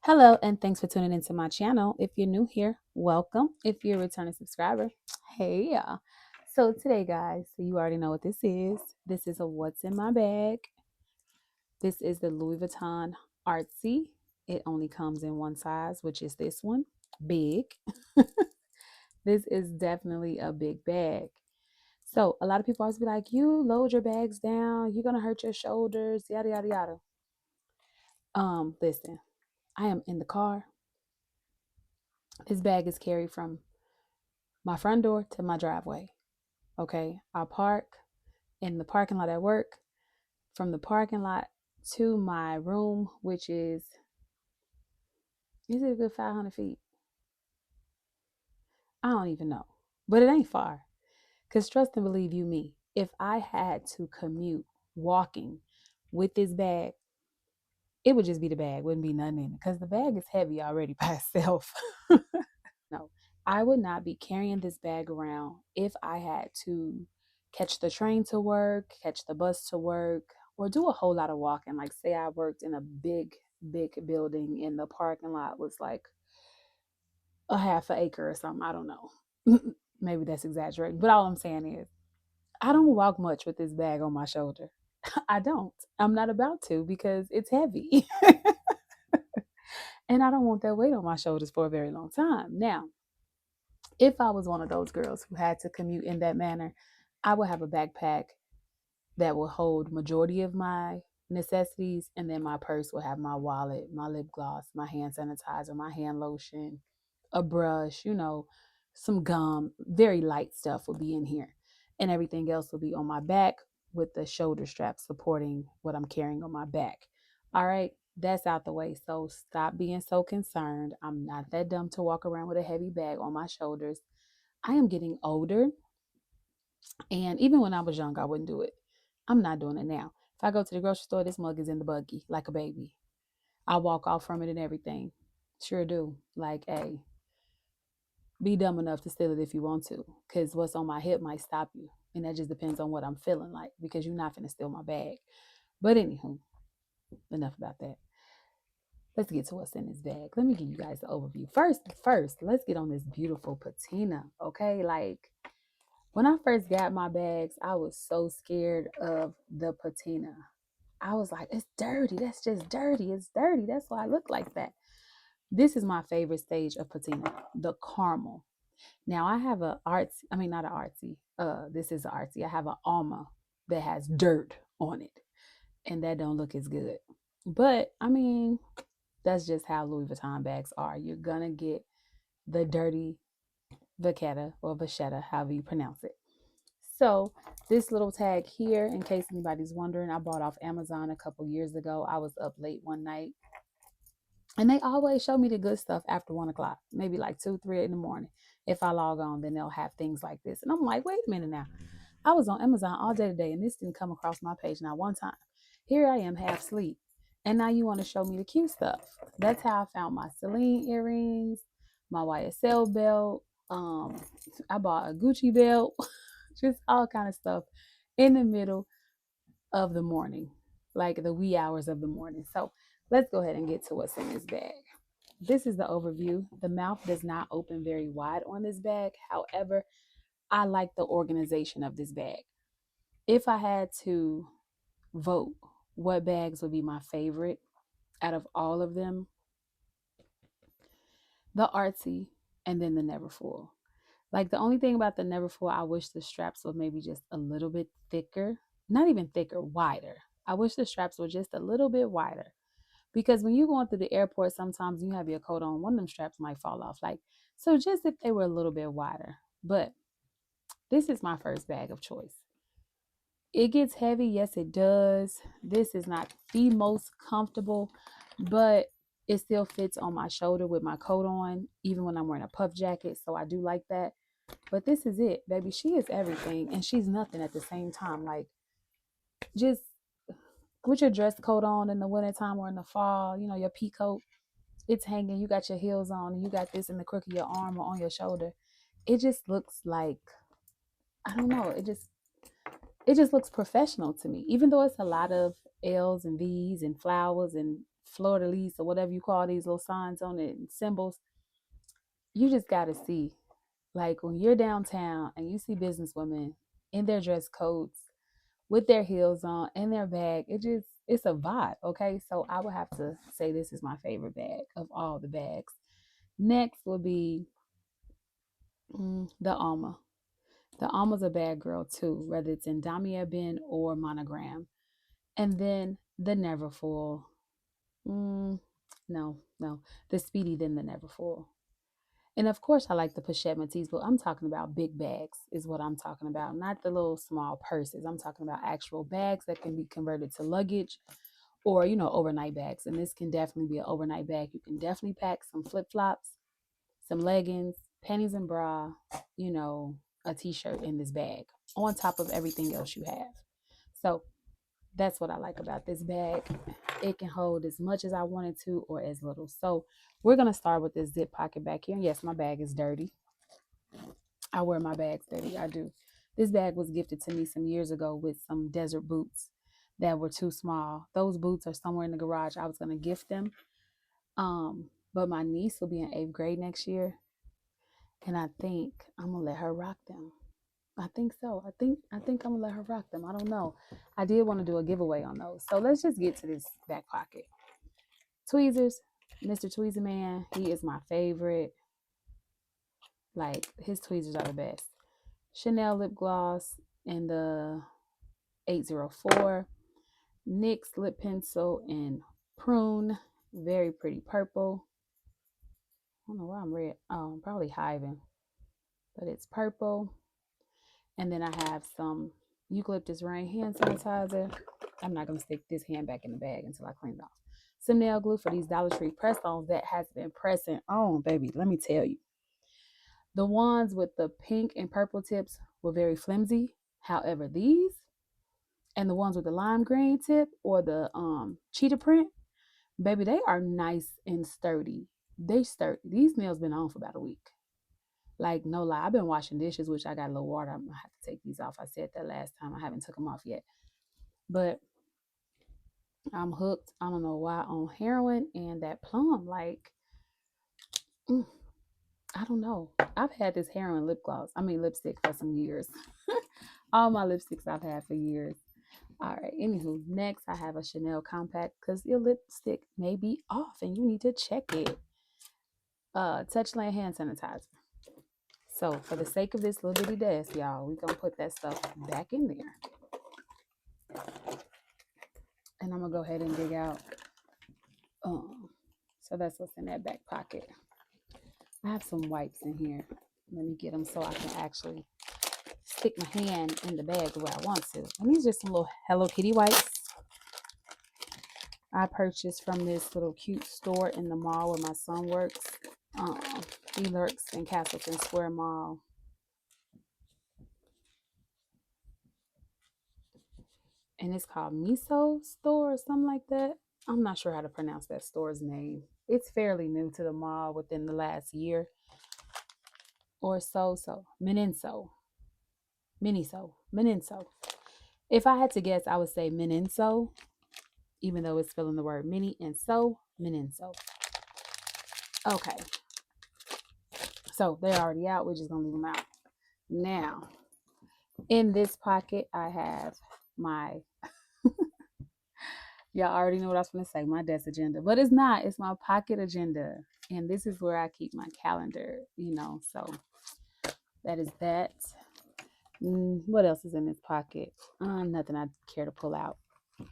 Hello, and thanks for tuning into my channel. If you're new here, welcome. If you're a returning subscriber, hey, y'all. So today, guys, so you already know what this is. This is a what's in my bag. This is the Louis Vuitton Artsy. It only comes in one size, which is this one, big. This is definitely a big bag. So a lot of people always be like, you load your bags down, you're gonna hurt your shoulders, yada yada yada. Listen, I am in the car. This bag is carried from my front door to my driveway. Okay. I park in the parking lot at work. From the parking lot to my room, which is it a good 500 feet? I don't even know. But it ain't far. Because trust and believe you me, if I had to commute walking with this bag, it would just be the bag, wouldn't be nothing in it. Because the bag is heavy already by itself. No, I would not be carrying this bag around if I had to catch the train to work, catch the bus to work, or do a whole lot of walking. Like, say I worked in a big building and the parking lot was like a half an acre or something. I don't know. Maybe that's exaggerating. But all I'm saying is, I don't walk much with this bag on my shoulder. I don't. I'm not about to because it's heavy. And I don't want that weight on my shoulders for a very long time. Now, if I was one of those girls who had to commute in that manner, I would have a backpack that will hold majority of my necessities, and then my purse will have my wallet, my lip gloss, my hand sanitizer, my hand lotion, a brush, some gum. Very light stuff will be in here, and everything else will be on my back with the shoulder strap supporting what I'm carrying on my back. All right, that's out the way. So stop being so concerned. I'm not that dumb to walk around with a heavy bag on my shoulders. I am getting older, and even when I was young, I wouldn't do it. I'm not doing it now. If I go to the grocery store, this mug is in the buggy like a baby. I walk off from it and everything. Sure do. Like, hey, be dumb enough to steal it if you want to, because what's on my hip might stop you. And that just depends on what I'm feeling like, because you're not going to steal my bag. But anywho, enough about that. Let's get to what's in this bag. Let me give you guys the overview. First, let's get on this beautiful patina, okay? Like, when I first got my bags, I was so scared of the patina. I was like, it's dirty. That's just dirty. It's dirty. That's why I look like that. This is my favorite stage of patina, the caramel. Now I have a artsy, I mean not an artsy. This is an artsy. I have an Alma that has dirt on it, and that don't look as good. But I mean, that's just how Louis Vuitton bags are. You're gonna get the dirty vachetta or vachetta, however you pronounce it. So this little tag here, in case anybody's wondering, I bought off Amazon a couple years ago. I was up late one night, and they always show me the good stuff after 1 o'clock, maybe like 2, 3 in the morning. If I log on, then they'll have things like this. And I'm like, wait a minute now. I was on Amazon all day today, and this didn't come across my page not one time. Here I am, half asleep. And now you want to show me the cute stuff. That's how I found my Celine earrings, my YSL belt. I bought a Gucci belt, just all kind of stuff in the middle of the morning, like the wee hours of the morning. So let's go ahead and get to what's in this bag. This is the overview. The mouth does not open very wide on this bag. However, I like the organization of this bag. If I had to vote what bags would be my favorite out of all of them, the Artsy and then the Neverfull. Like, the only thing about the Neverfull, I wish the straps were maybe just a little bit thicker. Not even thicker, wider. I wish the straps were just a little bit wider. Because when you're going through the airport, sometimes you have your coat on, one of them straps might fall off. Like, so just if they were a little bit wider. But this is my first bag of choice. It gets heavy, yes it does. This is not the most comfortable, but it still fits on my shoulder with my coat on, even when I'm wearing a puff jacket. So I do like that. But this is it, baby. She is everything and she's nothing at the same time. Like, just with your dress coat on in the wintertime or in the fall, your pea coat, it's hanging, you got your heels on, and you got this in the crook of your arm or on your shoulder. It just looks like, I don't know, it just looks professional to me. Even though it's a lot of L's and V's and flowers and fleur de lis or whatever you call these little signs on it and symbols. You just got to see, like when you're downtown and you see businesswomen in their dress coats with their heels on and their bag, it's a vibe. Okay, so I would have to say this is my favorite bag of all the bags. Next would be the Alma. The Alma's a bad girl too, whether it's in Damier Bin or Monogram. And then the Neverfull. No, the Speedy, then the Neverfull. And of course, I like the Pochette Métis, but I'm talking about big bags, is what I'm talking about. Not the little small purses. I'm talking about actual bags that can be converted to luggage or, overnight bags. And this can definitely be an overnight bag. You can definitely pack some flip flops, some leggings, panties and bra, a t-shirt in this bag on top of everything else you have. So that's what I like about this bag. It can hold as much as I wanted to or as little. So we're going to start with this zip pocket back here. Yes, my bag is dirty. I wear my bags dirty. I do. This bag was gifted to me some years ago with some desert boots that were too small. Those boots are somewhere in the garage. I was going to gift them. But my niece will be in 8th grade next year. And I think I'm going to let her rock them. I think so. I think I'm gonna let her rock them. I don't know. I did want to do a giveaway on those. So let's just get to this back pocket. Tweezers, Mr. Tweezer Man, he is my favorite. Like his tweezers are the best. Chanel lip gloss in the 804. NYX lip pencil in prune, very pretty purple. I don't know why I'm red. Oh, I'm probably hiving, but it's purple. And then I have some eucalyptus rain hand sanitizer. I'm not going to stick this hand back in the bag until I clean it off. Some nail glue for these Dollar Tree press-ons that has been pressing on, baby. Let me tell you. The ones with the pink and purple tips were very flimsy. However, these and the ones with the lime green tip or the cheetah print, baby, they are nice and sturdy. They sturdy. These nails been on for about a week. Like, no lie, I've been washing dishes, which I got a little water. I'm going to have to take these off. I said that last time. I haven't took them off yet. But I'm hooked, I don't know why, on heroin and that plum. Like, I don't know. I've had this heroin lipstick for some years. All my lipsticks I've had for years. All right, anywho, next I have a Chanel compact because your lipstick may be off and you need to check it. Touchland hand sanitizer. So for the sake of this little bitty desk, y'all, we're going to put that stuff back in there. And I'm going to go ahead and dig out. So that's what's in that back pocket. I have some wipes in here. Let me get them so I can actually stick my hand in the bag the way I want to. And these are some little Hello Kitty wipes I purchased from this little cute store in the mall where my son works. He lurks in Castleton Square Mall. And it's called Miso Store or something like that. I'm not sure how to pronounce that store's name. It's fairly new to the mall within the last year or so. So, Miniso. If I had to guess, I would say Miniso, even though it's spelling the word mini and so, Miniso. Okay. So, they're already out. We're just going to leave them out. Now, in this pocket, I have my... Y'all already know what I was going to say, my desk agenda. But it's not. It's my pocket agenda. And this is where I keep my calendar, So that is that. What else is in this pocket? Nothing I care to pull out.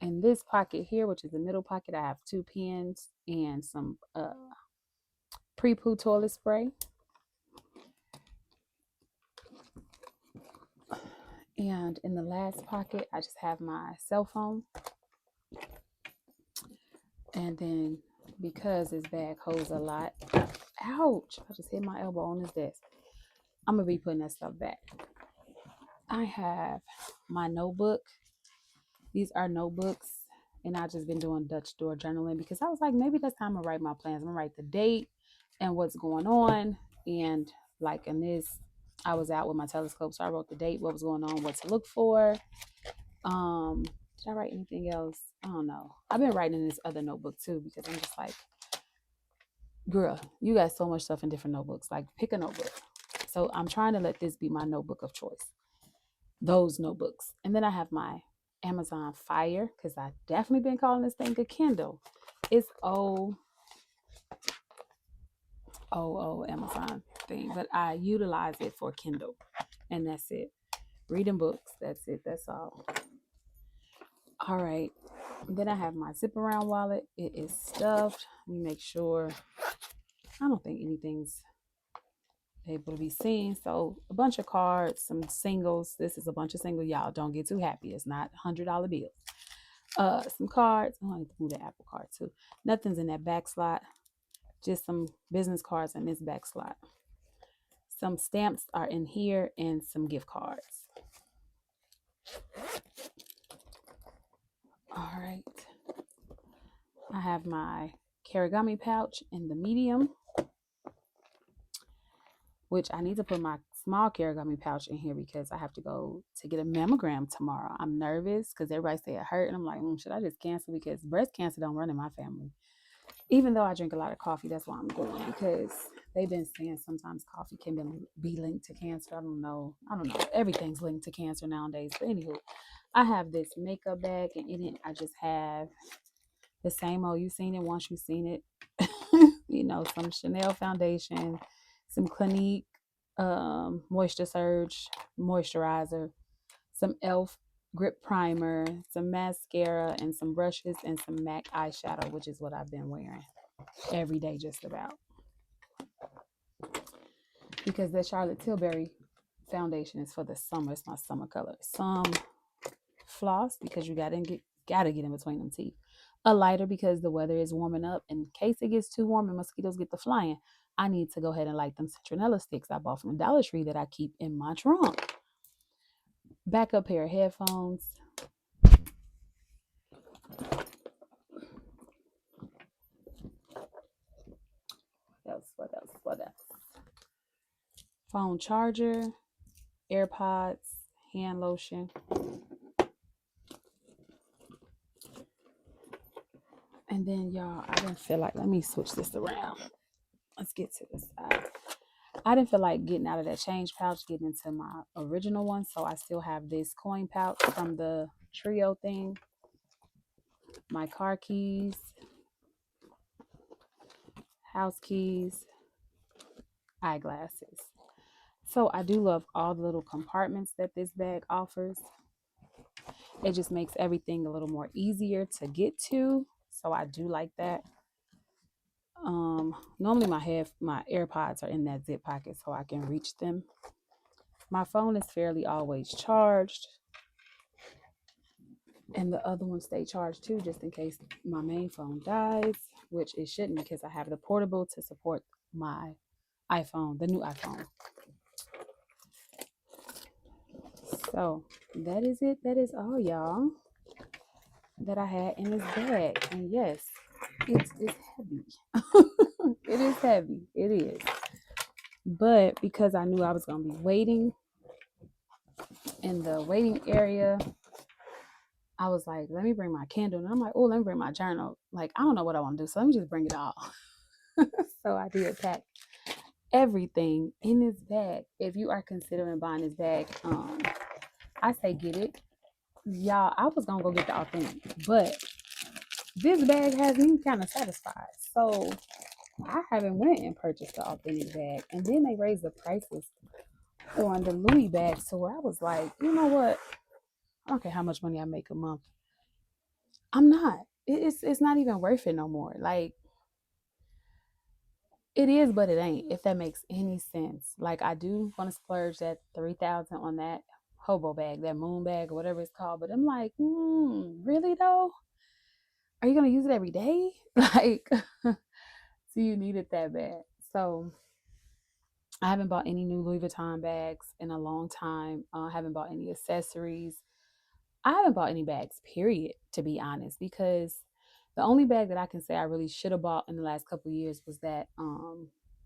In this pocket here, which is the middle pocket, I have 2 pens and some pre-poo toilet spray. And in the last pocket, I just have my cell phone. And then because this bag holds a lot, ouch, I just hit my elbow on this desk. I'm going to be putting that stuff back. I have my notebook. These are notebooks. And I've just been doing Dutch door journaling because I was like, maybe that's time to write my plans. I'm going to write the date and what's going on. And like in this, I was out with my telescope. So I wrote the date, what was going on, what to look for. Did I write anything else? I don't know. I've been writing in this other notebook too because I'm just like, girl, you got so much stuff in different notebooks. Like, pick a notebook. So I'm trying to let this be my notebook of choice. Those notebooks. And then I have my Amazon Fire because I definitely been calling this thing a Kindle. It's Amazon thing, but I utilize it for Kindle, and that's it. Reading books, that's it. That's all. All right. Then I have my zip around wallet. It is stuffed. Let me make sure. I don't think anything's able to be seen. So a bunch of cards, some singles. This is a bunch of singles. Y'all don't get too happy. It's not $100 bills. Some cards. Oh, I need to move the Apple card too. Nothing's in that back slot. Just some business cards in this back slot. Some stamps are in here and some gift cards. All right. I have my Karigami pouch in the medium, which I need to put my small Karigami pouch in here because I have to go to get a mammogram tomorrow. I'm nervous because everybody say it hurt, and I'm like, should I just cancel? Because breast cancer don't run in my family. Even though I drink a lot of coffee, that's why I'm going, because they've been saying sometimes coffee can be linked to cancer. I don't know. Everything's linked to cancer nowadays. But anywho, I have this makeup bag, and in it I just have the same old. You've seen it once, you've seen it. Some Chanel foundation, some Clinique Moisture Surge moisturizer, some e.l.f. grip primer, some mascara, and some brushes, and some MAC eyeshadow, which is what I've been wearing every day just about. Because the Charlotte Tilbury foundation is for the summer. It's my summer color. Some floss because you gotta get in between them teeth. A lighter because the weather is warming up. In case it gets too warm and mosquitoes get to flying, I need to go ahead and light them citronella sticks I bought from the Dollar Tree that I keep in my trunk. Backup pair of headphones. What else? Phone charger, AirPods, hand lotion. And then, y'all, I didn't feel like, let me switch this around. Let's get to this side. I didn't feel like getting out of that change pouch, getting into my original one. So I still have this coin pouch from the trio thing. My car keys, house keys, eyeglasses. So I do love all the little compartments that this bag offers. It just makes everything a little more easier to get to. So I do like that. Normally my AirPods are in that zip pocket so I can reach them. My phone is fairly always charged. And the other ones stay charged too, just in case my main phone dies, which it shouldn't because I have the portable to support my iPhone, the new iPhone. So that is it. That is all, y'all, that I had in this bag. And yes, it's heavy. It is heavy. It is. But because I knew I was going to be waiting in the waiting area, I was like, let me bring my candle. And I'm like, oh, let me bring my journal. Like, I don't know what I want to do. So let me just bring it all. So I did pack everything in this bag. If you are considering buying this bag, I say get it. Y'all, I was gonna go get the authentic, but this bag has me kind of satisfied. So I haven't went and purchased the authentic bag. And then they raised the prices on the Louis bags to where I was like, you know what? I don't care how much money I make a month. I'm not. It's not even worth it no more. Like, it is, but it ain't, if that makes any sense. Like, I do want to splurge that 3,000 on that hobo bag, that moon bag, or whatever it's called. But I'm like, really though? Are you gonna use it every day? Like, do you need it that bad? So I haven't bought any new Louis Vuitton bags in a long time. I haven't bought any accessories. I haven't bought any bags, period, to be honest, because the only bag that I can say I really should have bought in the last couple of years was that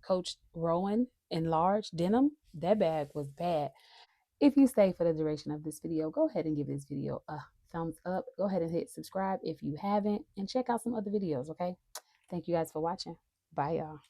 Coach Rowan in large denim. That bag was bad. If you stay for the duration of this video, go ahead and give this video a thumbs up. Go ahead and hit subscribe if you haven't, and check out some other videos, okay? Thank you guys for watching. Bye, y'all.